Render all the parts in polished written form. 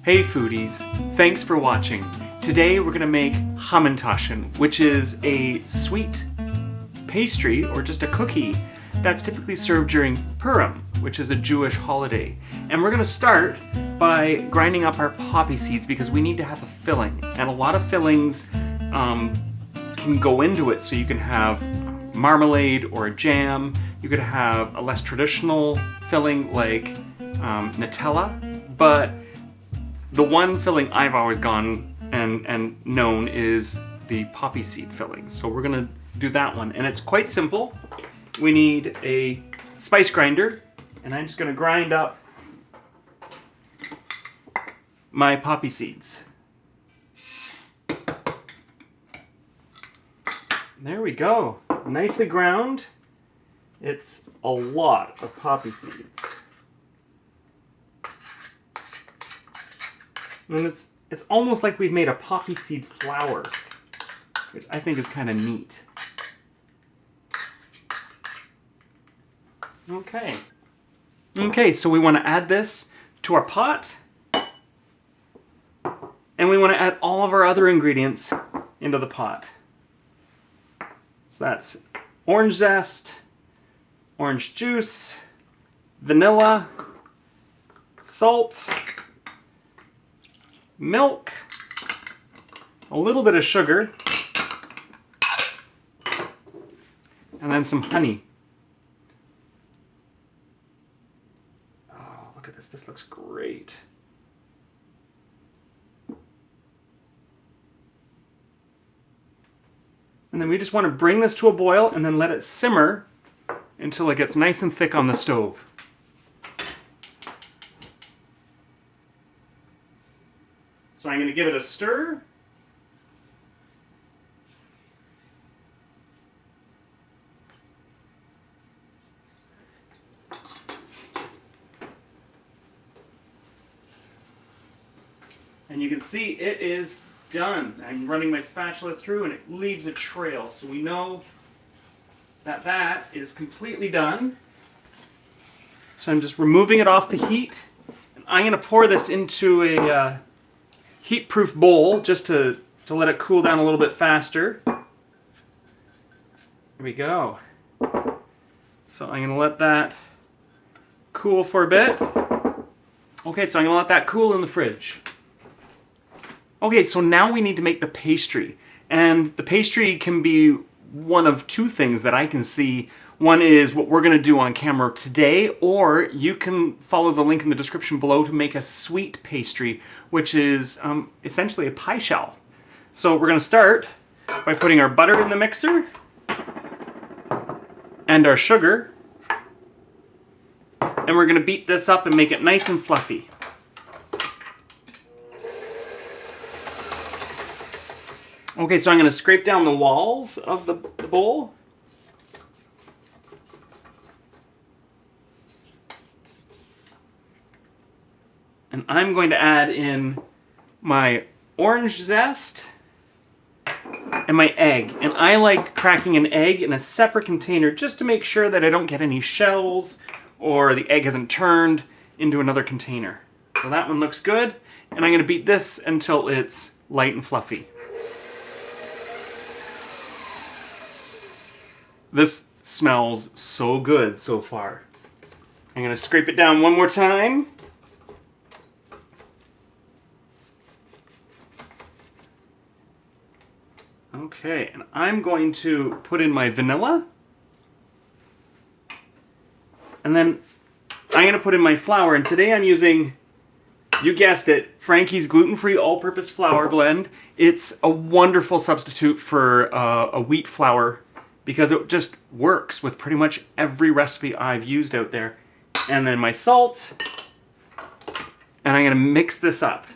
Hey foodies, thanks for watching. Today we're gonna make Hamantaschen, which is a sweet pastry or just a cookie that's typically served during Purim, which is a Jewish holiday. And we're gonna start by grinding up our poppy seeds because we need to have a filling. And a lot of fillings can go into it, so you can have marmalade or a jam. You could have a less traditional filling like Nutella, but the one filling I've always gone and known is the poppy seed filling. So we're gonna do that one, and it's quite simple. We need a spice grinder, and I'm just gonna grind up my poppy seeds. There we go, nicely ground. It's a lot of poppy seeds. And it's almost like we've made a poppy seed flour, which I think is kind of neat. Okay, so we want to add this to our pot, and we want to add all of our other ingredients into the pot. So that's orange zest, orange juice, vanilla, salt, milk, a little bit of sugar, and then some honey. Oh, look at this. This looks great. And then we just want to bring this to a boil and then let it simmer until it gets nice and thick on the stove. So I'm going to give it a stir. And you can see it is done. I'm running my spatula through and it leaves a trail. So we know that that is completely done. So I'm just removing it off the heat. And I'm going to pour this into a heat-proof bowl just to let it cool down a little bit faster. There we go. So I'm going to let that cool for a bit. Okay, so I'm going to let that cool in the fridge. Okay, so now we need to make the pastry. And the pastry can be one of two things that I can see. One is what we're gonna do on camera today, or you can follow the link in the description below to make a sweet pastry, which is essentially a pie shell. So we're gonna start by putting our butter in the mixer and our sugar, and we're gonna beat this up and make it nice and fluffy. Okay, so I'm gonna scrape down the walls of the bowl. And I'm going to add in my orange zest and my egg. And I like cracking an egg in a separate container just to make sure that I don't get any shells or the egg hasn't turned into another container. So that one looks good. And I'm going to beat this until it's light and fluffy. This smells so good so far. I'm going to scrape it down one more time. Okay, and I'm going to put in my vanilla. And then I'm going to put in my flour. And today I'm using, you guessed it, Frankie's gluten-free all-purpose flour blend. It's a wonderful substitute for a wheat flour because it just works with pretty much every recipe I've used out there. And then my salt. And I'm going to mix this up.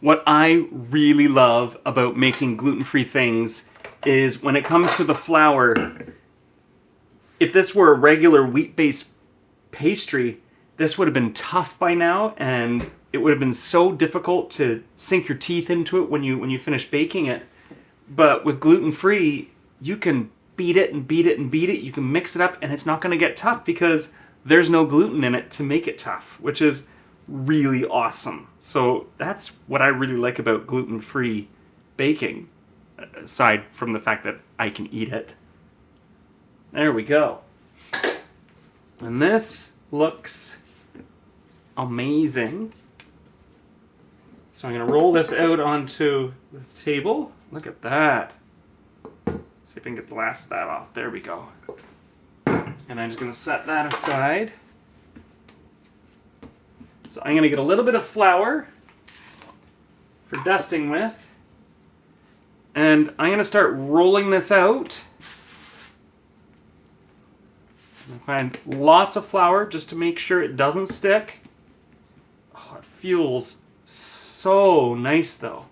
What I really love about making gluten-free things is when it comes to the flour, if this were a regular wheat-based pastry, this would have been tough by now, and it would have been so difficult to sink your teeth into it when you finish baking it. But with gluten-free, you can beat it and beat it and beat it. You can mix it up, and it's not going to get tough because there's no gluten in it to make it tough, which is really awesome. So that's what I really like about gluten-free baking, aside from the fact that I can eat it. There we go. And this looks amazing. So I'm going to roll this out onto the table. Look at that. See if I can get the last of that off. There we go. And I'm just going to set that aside. So I'm going to get a little bit of flour for dusting with. And I'm going to start rolling this out. And find lots of flour just to make sure it doesn't stick. Oh, it feels so nice though.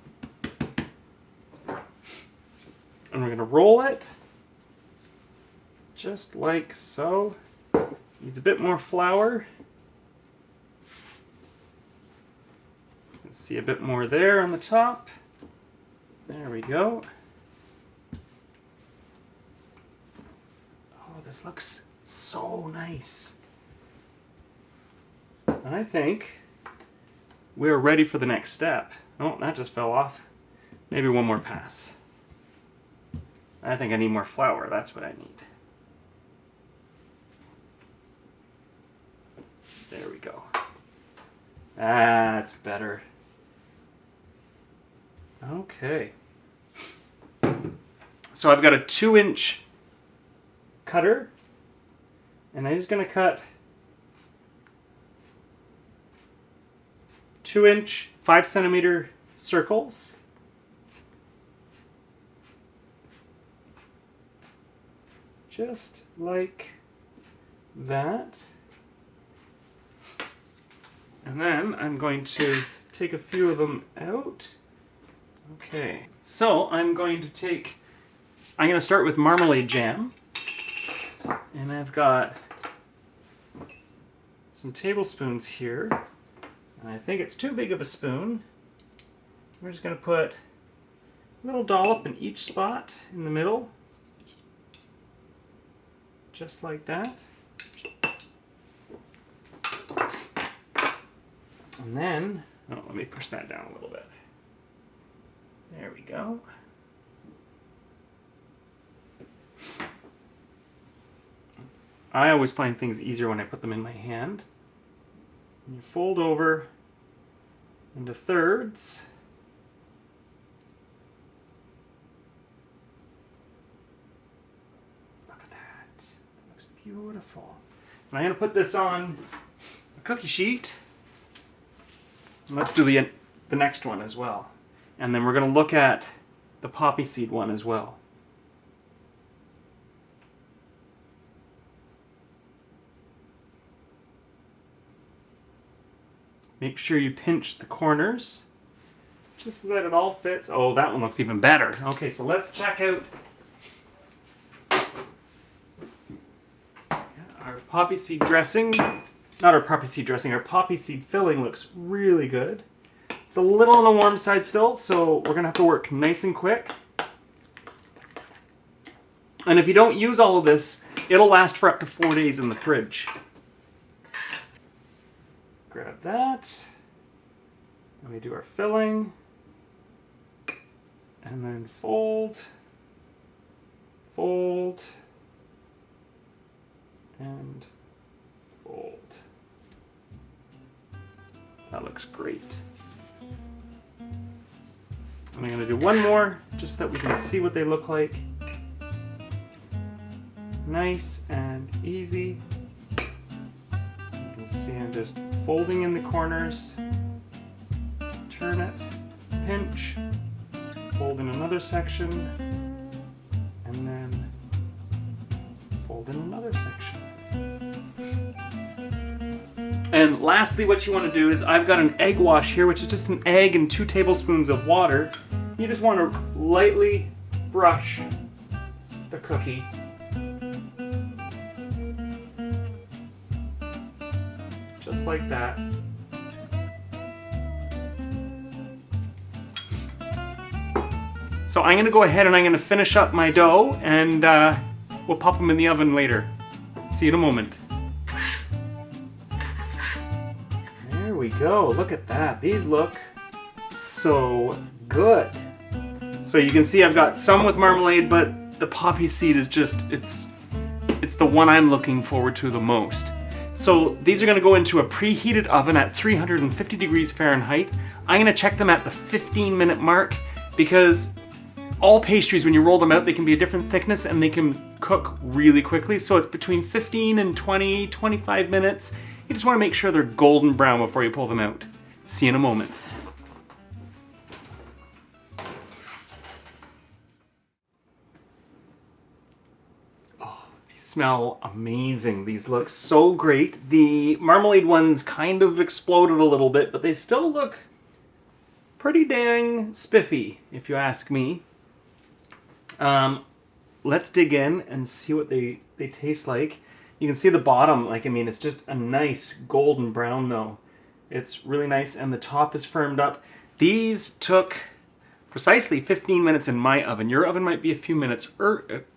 And we're going to roll it just like so. Needs a bit more flour. You can see a bit more there on the top. There we go. Oh, this looks so nice. And I think we're ready for the next step. Oh, that just fell off. Maybe one more pass. I think I need more flour. That's what I need. There we go. That's better. Okay. So I've got a 2-inch cutter, and I'm just going to cut 2-inch, 5-centimeter circles. Just like that. And then I'm going to take a few of them out. Okay, so I'm going to start with marmalade jam. And I've got some tablespoons here. And I think it's too big of a spoon. We're just going to put a little dollop in each spot in the middle. Just like that. And then, oh, let me push that down a little bit. There we go. I always find things easier when I put them in my hand. And you fold over into thirds. Look at that. That looks beautiful. And I'm going to put this on a cookie sheet. And let's do the next one as well. And then we're going to look at the poppy seed one as well. Make sure you pinch the corners just so that it all fits. Oh, that one looks even better. Okay, so let's check out our poppy seed dressing. Not our poppy seed dressing, our poppy seed filling looks really good. It's a little on the warm side still, so we're gonna have to work nice and quick. And if you don't use all of this, it'll last for up to 4 days in the fridge. Grab that, and we do our filling, and then fold, fold, and fold. That looks great. And I'm going to do one more, just so that we can see what they look like. Nice and easy. You can see I'm just folding in the corners, turn it, pinch, fold in another section, and then fold in another section. And lastly, what you want to do is, I've got an egg wash here, which is just an egg and 2 tablespoons of water. You just want to lightly brush the cookie. Just like that. So I'm going to go ahead and I'm going to finish up my dough, and we'll pop them in the oven later. See you in a moment. we go. Look at that. These look so good. So you can see I've got some with marmalade, but the poppy seed is just, it's the one I'm looking forward to the most. So these are gonna go into a preheated oven at 350 degrees Fahrenheit. I'm gonna check them at the 15-minute mark because all pastries, when you roll them out, they can be a different thickness and they can cook really quickly. So it's between 15 and 20, 25 minutes. You just wanna make sure they're golden brown before you pull them out. See you in a moment. Smell amazing. These look so great. The marmalade ones kind of exploded a little bit, but they still look pretty dang spiffy, if you ask me. Let's dig in and see what they taste like. You can see the bottom, like, I mean, it's just a nice golden brown though. It's really nice, and the top is firmed up. These took precisely 15 minutes in my oven. Your oven might be a few minutes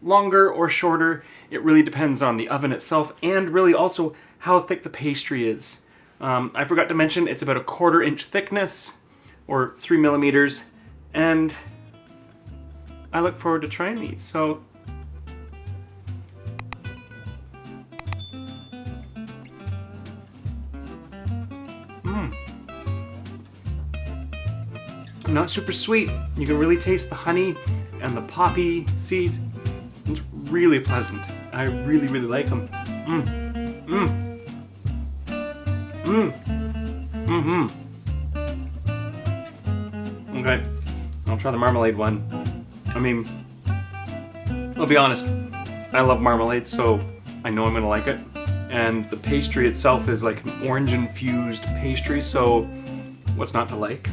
longer or shorter. It really depends on the oven itself and really also how thick the pastry is. I forgot to mention it's about a 1/4 inch thickness or 3 millimeters, and I look forward to trying these. So not super sweet. You can really taste the honey and the poppy seeds. It's really pleasant. I really, really like them. Okay, I'll try the marmalade one. I mean, I'll be honest, I love marmalade, so I know I'm gonna like it. And the pastry itself is like an orange infused pastry, so what's not to like?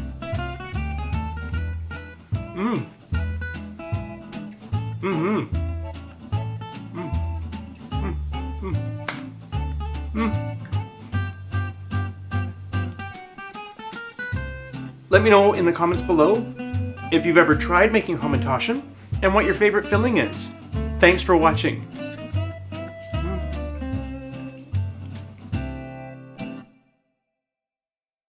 Let me know in the comments below if you've ever tried making Hamantaschen and what your favorite filling is. Thanks for watching.